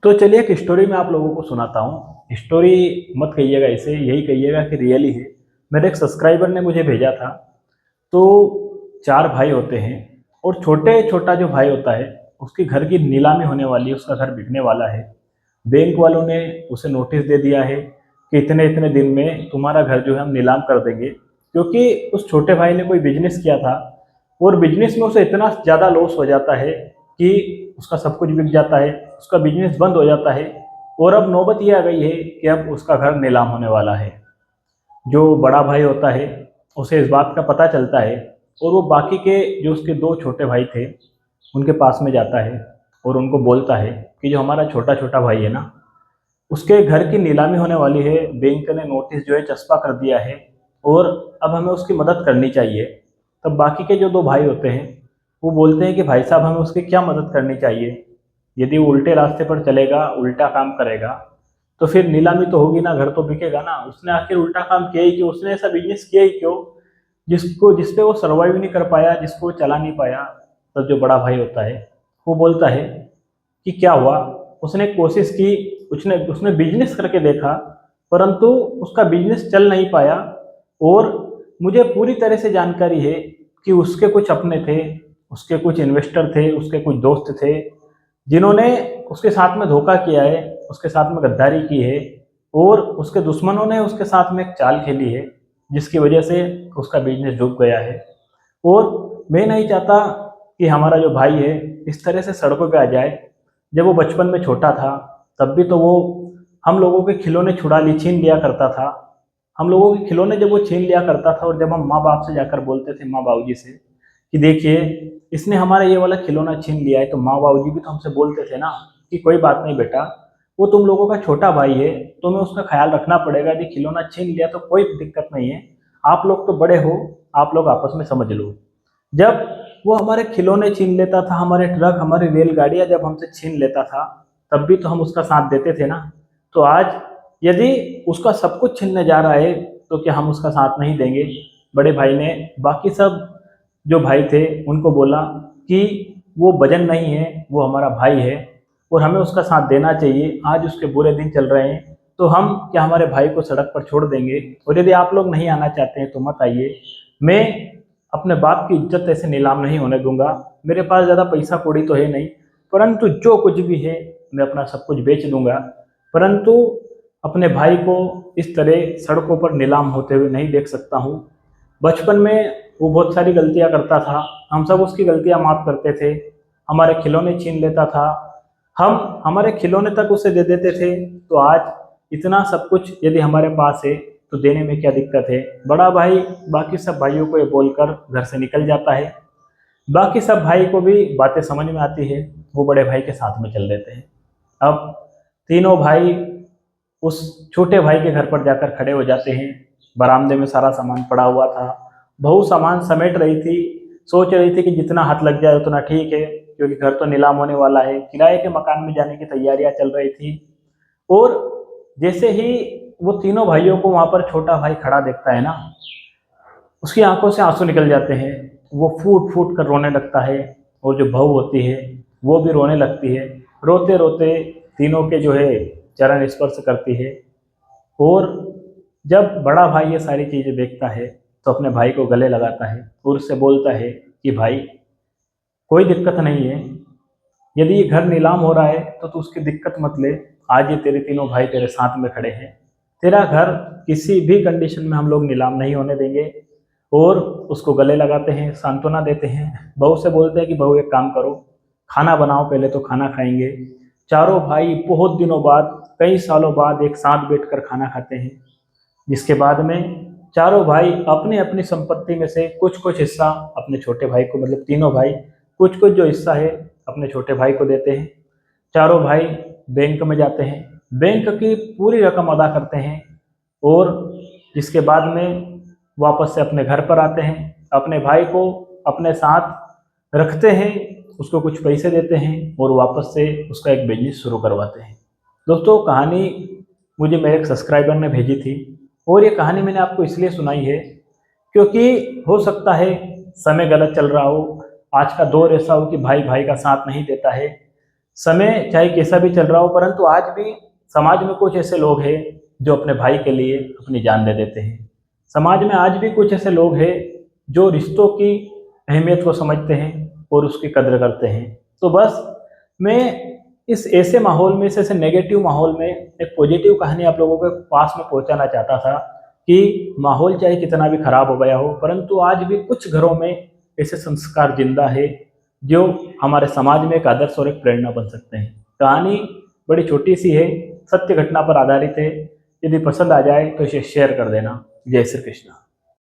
तो चलिए एक स्टोरी मैं आप लोगों को सुनाता हूँ। स्टोरी मत कहिएगा इसे, यही कहिएगा कि रियल ही है। मेरे एक सब्सक्राइबर ने मुझे भेजा था। तो 4 भाई होते हैं और छोटे छोटा जो भाई होता है उसके घर की नीलामी होने वाली है, उसका घर बिकने वाला है। बैंक वालों ने उसे नोटिस दे दिया है कि इतने इतने दिन में तुम्हारा घर जो है हम नीलाम कर देंगे। क्योंकि उस छोटे भाई ने कोई बिजनेस किया था और बिजनेस में उसे इतना ज़्यादा लॉस हो जाता है कि उसका सब कुछ बिक जाता है, उसका बिजनेस बंद हो जाता है। और अब नौबत ये आ गई है कि अब उसका घर नीलाम होने वाला है। जो बड़ा भाई होता है उसे इस बात का पता चलता है और वो बाकी के जो उसके 2 छोटे भाई थे उनके पास में जाता है और उनको बोलता है कि जो हमारा छोटा छोटा भाई है ना, उसके घर की नीलामी होने वाली है, बैंक ने नोटिस जो है चस्पा कर दिया है और अब हमें उसकी मदद करनी चाहिए। तब बाकी के जो 2 भाई होते हैं वो बोलते हैं कि भाई साहब हमें उसकी क्या मदद करनी चाहिए। यदि वो उल्टे रास्ते पर चलेगा, उल्टा काम करेगा, तो फिर नीलामी तो होगी ना, घर तो बिकेगा ना। उसने आखिर उल्टा काम किया ही क्यों, उसने ऐसा बिजनेस किया ही क्यों जिसपे वो सर्वाइव नहीं कर पाया, जिसको वो चला नहीं पाया। तब जो बड़ा भाई होता है वो बोलता है कि क्या हुआ, उसने कोशिश की, उसने उसने बिजनेस करके देखा, परंतु उसका बिजनेस चल नहीं पाया। और मुझे पूरी तरह से जानकारी है कि उसके कुछ अपने थे, उसके कुछ इन्वेस्टर थे, उसके कुछ दोस्त थे जिन्होंने उसके साथ में धोखा किया है, उसके साथ में गद्दारी की है। और उसके दुश्मनों ने उसके साथ में एक चाल खेली है जिसकी वजह से उसका बिजनेस डूब गया है। और मैं नहीं चाहता कि हमारा जो भाई है इस तरह से सड़कों पे आ जाए। जब वो बचपन में छोटा था तब भी तो वो हम लोगों के खिलौने छीन लिया करता था। हम लोगों के खिलौने जब वो छीन लिया करता था और जब हम माँ बाप से जाकर बोलते थे, माँ बाबूजी से, कि देखिए इसने हमारा ये वाला खिलौना छीन लिया है, तो माँ बाबूजी भी तो हमसे बोलते थे ना कि कोई बात नहीं बेटा, वो तुम लोगों का छोटा भाई है, तुम्हें उसका ख्याल रखना पड़ेगा। यदि खिलौना छीन लिया तो कोई दिक्कत नहीं है, आप लोग तो बड़े हो, आप लोग आपस में समझ लो। जब वो हमारे खिलौने छीन लेता था, हमारे ट्रक, हमारी रेलगाड़ियां जब हमसे छीन लेता था, तब भी तो हम उसका साथ देते थे ना। तो आज यदि उसका सब कुछ छीनने जा रहा है तो क्या हम उसका साथ नहीं देंगे? बड़े भाई ने बाकी सब जो भाई थे उनको बोला कि वो वजन नहीं है, वो हमारा भाई है और हमें उसका साथ देना चाहिए। आज उसके बुरे दिन चल रहे हैं तो हम क्या हमारे भाई को सड़क पर छोड़ देंगे? और यदि आप लोग नहीं आना चाहते हैं तो मत आइए। मैं अपने बाप की इज्जत ऐसे नीलाम नहीं होने दूंगा। मेरे पास ज़्यादा पैसा कौड़ी तो है नहीं, परंतु जो कुछ भी है मैं अपना सब कुछ बेच दूंगा। परंतु अपने भाई को इस तरह सड़कों पर नीलाम होते हुए नहीं देख सकता हूँ। बचपन में वो बहुत सारी गलतियाँ करता था, हम सब उसकी गलतियाँ माफ़ करते थे। हमारे खिलौने छीन लेता था, हम हमारे खिलौने तक उसे दे देते थे। तो आज इतना सब कुछ यदि हमारे पास है तो देने में क्या दिक्कत है? बड़ा भाई बाकी सब भाइयों को ये बोलकर घर से निकल जाता है। बाकी सब भाई को भी बातें समझ में आती है, वो बड़े भाई के साथ में चल देते हैं। अब तीनों भाई उस छोटे भाई के घर पर जाकर खड़े हो जाते हैं। बरामदे में सारा सामान पड़ा हुआ था, बहू सामान समेट रही थी, सोच रही थी कि जितना हाथ लग जाए उतना ठीक है, क्योंकि घर तो नीलाम होने वाला है। किराए के मकान में जाने की तैयारियां चल रही थी। और जैसे ही वो तीनों भाइयों को वहां पर छोटा भाई खड़ा देखता है ना, उसकी आंखों से आंसू निकल जाते हैं। वो फूट फूट कर रोने लगता है और जो बहू होती है वो भी रोने लगती है। रोते रोते तीनों के जो है चरण स्पर्श करती है। और जब बड़ा भाई ये सारी चीज़ें देखता है तो अपने भाई को गले लगाता है और उससे बोलता है कि भाई कोई दिक्कत नहीं है, यदि ये घर नीलाम हो रहा है तो तू उसकी दिक्कत मत ले। आज ये तेरे तीनों भाई तेरे साथ में खड़े हैं, तेरा घर किसी भी कंडीशन में हम लोग नीलाम नहीं होने देंगे। और उसको गले लगाते हैं, सांत्वना देते हैं। बहू से बोलते हैं कि बहू एक काम करो, खाना बनाओ, पहले तो खाना खाएंगे। चारों भाई बहुत दिनों बाद, कई सालों बाद एक साथ बैठकर खाना खाते हैं, जिसके बाद में चारों भाई अपनी अपनी संपत्ति में से कुछ कुछ हिस्सा अपने छोटे भाई को, मतलब तीनों भाई कुछ कुछ जो हिस्सा है अपने छोटे भाई को देते हैं। चारों भाई बैंक में जाते हैं, बैंक की पूरी रकम अदा करते हैं और जिसके बाद में वापस से अपने घर पर आते हैं, अपने भाई को अपने साथ रखते हैं, उसको कुछ पैसे देते हैं और वापस से उसका एक बिजनेस शुरू करवाते हैं। दोस्तों कहानी मुझे मेरे एक सब्सक्राइबर ने भेजी थी और ये कहानी मैंने आपको इसलिए सुनाई है क्योंकि हो सकता है समय गलत चल रहा हो, आज का दौर ऐसा हो कि भाई भाई का साथ नहीं देता है। समय चाहे कैसा भी चल रहा हो, परंतु आज भी समाज में कुछ ऐसे लोग हैं जो अपने भाई के लिए अपनी जान दे देते हैं। समाज में आज भी कुछ ऐसे लोग हैं जो रिश्तों की अहमियत को समझते हैं और उसकी कदर करते हैं। तो बस मैं इस ऐसे माहौल में, इस ऐसे नेगेटिव माहौल में एक पॉजिटिव कहानी आप लोगों के पास में पहुंचाना चाहता था कि माहौल चाहे कितना भी खराब हो गया हो, परंतु आज भी कुछ घरों में ऐसे संस्कार जिंदा है जो हमारे समाज में एक आदर्श और एक प्रेरणा बन सकते हैं। कहानी बड़ी छोटी सी है, सत्य घटना पर आधारित है। यदि पसंद आ जाए तो इसे शेयर कर देना। जय श्री कृष्ण।